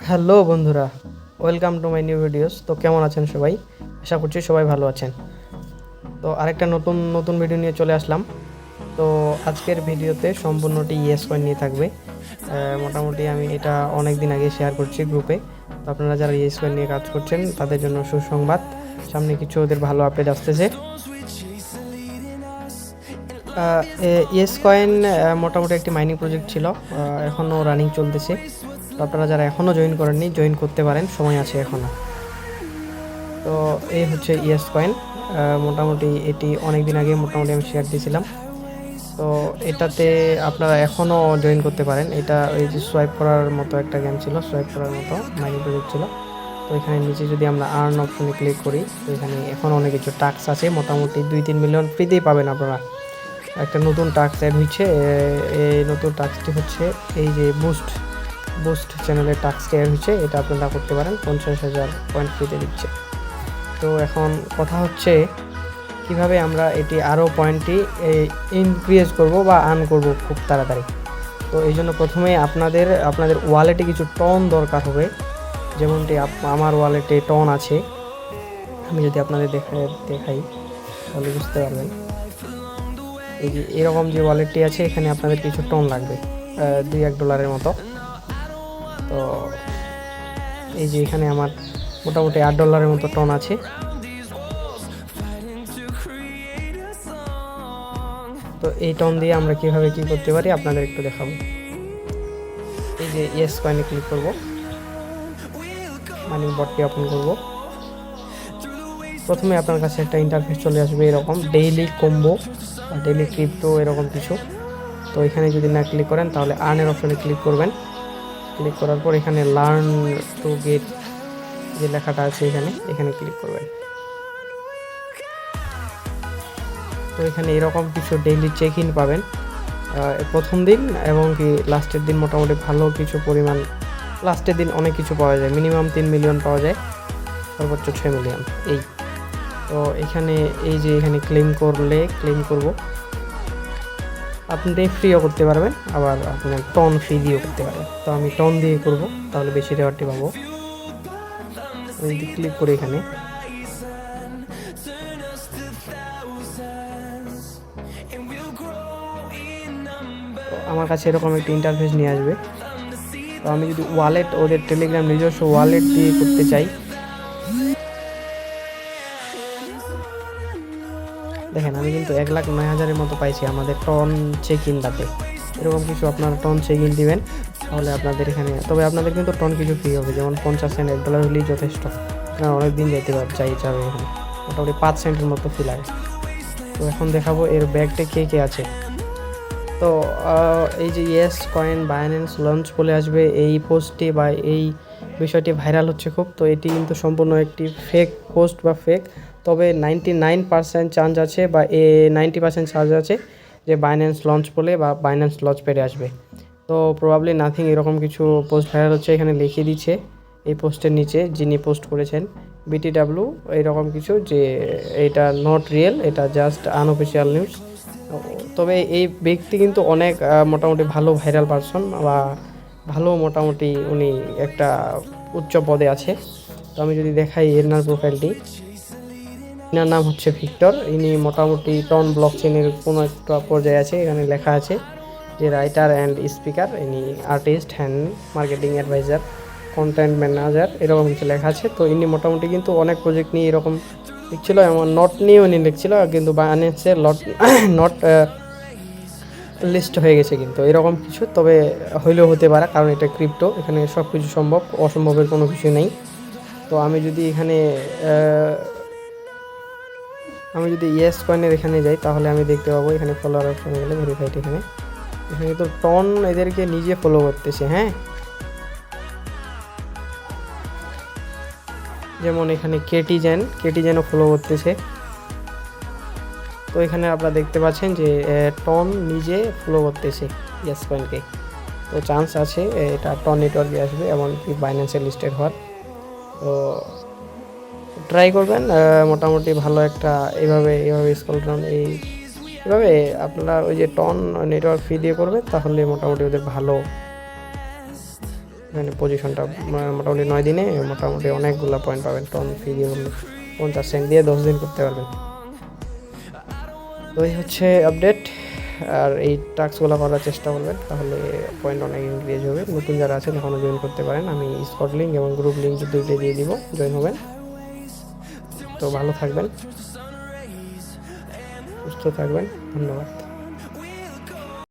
Hello বন্ধুরা, welcome to my new videos. তো কেমন আছেন সবাই? আশা করছি সবাই ভালো আছেন। তো আরেকটা নতুন নতুন ভিডিও নিয়ে চলে আসলাম। তো আজকের ভিডিওতে সম্পূর্ণটি ইয়েস কয়েন নিয়ে থাকবে। মোটামুটি আমি এটা অনেক দিন আগে শেয়ার করছি গ্রুপে। তো আপনারা যারা ইয়েস কয়েন নিয়ে কাজ করছেন তাদের জন্য সুসংবাদ, সামনে কিছু ওদের ভালো আপডেট আসতেছে। ইয়েস কয়েন মোটামুটি একটি মাইনিং প্রজেক্ট ছিল, এখনও রানিং চলতেছে। তো আপনারা যারা এখনও জয়েন করেননি জয়েন করতে পারেন, সময় আছে এখনও। তো এই হচ্ছে ইয়েস কয়েন। মোটামুটি এটি অনেক দিন আগে মোটামুটি আমি শেয়ার দিয়েছিলাম। তো এটাতে আপনারা এখনও জয়েন করতে পারেন। এটা ওই যে সোয়াইপ করার মতো একটা গেম ছিল, সোয়াইপ করার মতো মাইনিং প্রজেক্ট ছিল। তো এখানে নিচে যদি আমরা আর্ন অপশনে ক্লিক করি, তো এখানে এখন অনেক কিছু টাস্ক আছে, মোটামুটি 2-3 মিলিয়ন ফ্রিতেই পাবেন আপনারা। একটা নতুন টাস্ক অ্যাড হয়েছে। এই নতুন টাস্কটি হচ্ছে এই যে বুস্ট বুস্ট চ্যানেলের টাস্কটি অ্যাড হয়েছে, এটা আপনারা করতে পারেন। 50,000 পয়েন্ট ফ্রিতে দিচ্ছে। তো এখন কথা হচ্ছে কিভাবে আমরা এটি আরও পয়েন্টটি ইনক্রিজ করব বা আর্ন করব খুব তাড়াতাড়ি। তো এই জন্য প্রথমে আপনাদের ওয়ালেটে কিছু টন দরকার হবে। যেমনটি আমার ওয়ালেটে টন আছে, আমি যদি আপনাদের দেখাই তাহলে বুঝতে পারবেন। এই যে এরকম যে ওয়ালেটটি আছে, এখানে আপনাদের কিছু টন লাগবে, $2-1 মতো। তো এই যে এখানে আমার মোটামুটি $8 মতো টন আছে। তো এই টন দিয়ে আমরা কিভাবে কি করতে পারি আপনাদের একটু দেখাবো। এই যে ইয়েস কয়েনে ক্লিক করব, মানি বটটি ওপেন করব। প্রথমে আপনার কাছে একটা ইন্টারফেস চলে আসবে এরকম, ডেইলি কম্বো বা ডেইলি ক্রিপ্টো এরকম কিছু। তো এখানে যদি না ক্লিক করেন তাহলে আর্নের অপশনে ক্লিক করবেন। ক্লিক করার পর এখানে লার্ন টু গেট যে লেখাটা আছে এখানে ক্লিক করবেন। তো এখানে এরকম কিছু ডেইলি চেক ইন পাবেন প্রথম দিন এবং কি লাস্টের দিন। মোটামুটি ভালো কিছু পরিমাণ, লাস্টের দিন অনেক কিছু পাওয়া যায়, মিনিমাম 3 মিলিয়ন পাওয়া যায়, সর্বোচ্চ 6 মিলিয়ন এই। তো এখানে এই যে এখানে ক্লেম করব, আপনি ফ্রিও করতে পারবেন, আবার আপনার টন ফ্রি দিয়েও করতে পারবেন। তো আমি টন দিয়ে করব, তাহলে বেশি রেওয়ার্ডটি পাবো। যদি ক্লিক করি এখানে, আমার কাছে এরকম একটা ইন্টারফেস নিয়ে আসবে। তো আমি যদি ওয়ালেট, ওদের টেলিগ্রাম নিজস্ব ওয়ালেট দিয়ে করতে চাই, দেখেন আমি কিন্তু 1,09,000-এর মতো পাইছি আমাদের টন চেক ইনটাতে। এরকম কিছু আপনারা টন চেক ইন দিবেন, তাহলে আপনাদের এখানে, তবে আপনাদের কিন্তু টন কিছু ফ্রি হবে, যেমন 50 সেন্ট $1 হলেই যথেষ্ট। আপনারা অনেক দিন যাবে এখানে, মোটামুটি 5 সেন্টের মতো ফি লাগে। তো এখন দেখাবো এর ব্যাগটা কে আছে। তো এই যে ইয়েস কয়েন বাইন্যান্স লঞ্চ বলে আসবে এই পোস্টটি বা এই বিষয়টি ভাইরাল হচ্ছে খুব। তো এটি কিন্তু সম্পূর্ণ একটি ফেক পোস্ট বা ফেক, তবে 99% চান্স আছে বা 90% চান্স আছে যে বাইন্যান্স লঞ্চ বলে বা বাইন্যান্স লঞ্চ পেরে আসবে। তো প্রবাবলি নাথিং, এরকম কিছু পোস্ট ভাইরাল হচ্ছে, এখানে লিখে দিচ্ছে এই পোস্টের নিচে যিনি পোস্ট করেছেন BTW এইরকম কিছু, যে এটা নট রিয়েল, এটা জাস্ট আনঅফিসিয়াল নিউজ। তবে এই ব্যক্তি কিন্তু অনেক মোটামুটি ভালো ভাইরাল পারসন বা ভালো, মোটামুটি উনি একটা উচ্চ পদে আছে। তো আমি যদি দেখাই এনার প্রোফাইলটি, এনার নাম হচ্ছে ভিক্টর। ইনি মোটামুটি টন ব্লক চেনের কোনো একটা পর্যায়ে আছে। এখানে লেখা আছে যে রাইটার অ্যান্ড স্পিকার, ইনি artist and marketing advisor, content manager, এরকম কিছু লেখা আছে। তো ইনি মোটামুটি কিন্তু অনেক প্রজেক্ট নিয়ে এরকম লিখছিল, এমন নট নিয়েও উনি লিখছিল, কিন্তু বাইন্যান্সের নট লিস্ট হয়ে গেছে কিন্তু এরকম কিছু। তবে হইলেও হতে পারে, কারণ এটা ক্রিপ্টো, এখানে সব কিছু সম্ভব, অসম্ভবের কোনো কিছু নেই। তো আমি যদি ইয়েস কয়েনের এখানে যাই, তাহলে আমি দেখতে পাবো এখানে ফলোয়ার অপশনে গেলে ভেরিফাইড, এখানে তো টন এদেরকে নিজে ফলো করতেছে। হ্যাঁ, যেমন এখানে কেটিজেনও ফলো করতেছে। তো এখানে আপনারা দেখতে পাচ্ছেন যে টন নিজে ফলো করতেছে ইয়েস কয়েনকে। তো চান্স আছে এটা টন নেটওয়ার্কে আসবে, এমনকি বাইন্যান্সের লিস্টেড হওয়ার। তো ট্রাই করবেন, মোটামুটি ভালো একটা এইভাবে স্ক্রল ডাউন এইভাবে আপনারা ওই যে টন নেটওয়ার্ক ফি দিয়ে করবেন, তাহলে মোটামুটি ওদের ভালো এখানে পজিশনটা মোটামুটি 9 দিনে মোটামুটি অনেকগুলো পয়েন্ট পাবেন। টন ফি দিয়ে 50 সেন্ট দিয়ে 10 দিন করতে পারবেন। তো এই হচ্ছে আপডেট। আর এই টাস্কগুলো করার চেষ্টা করবেন, তাহলে পয়েন্ট অনেক ইনক্রিজ হবে। নতুন যারা আছেন এখনও জয়েন করতে পারেন, আমি স্কট লিঙ্ক এবং গ্রুপ লিঙ্ক দুইটাই দিয়ে দিব, জয়েন হবেন। তো ভালো থাকবেন, সুস্থ থাকবেন, ধন্যবাদ।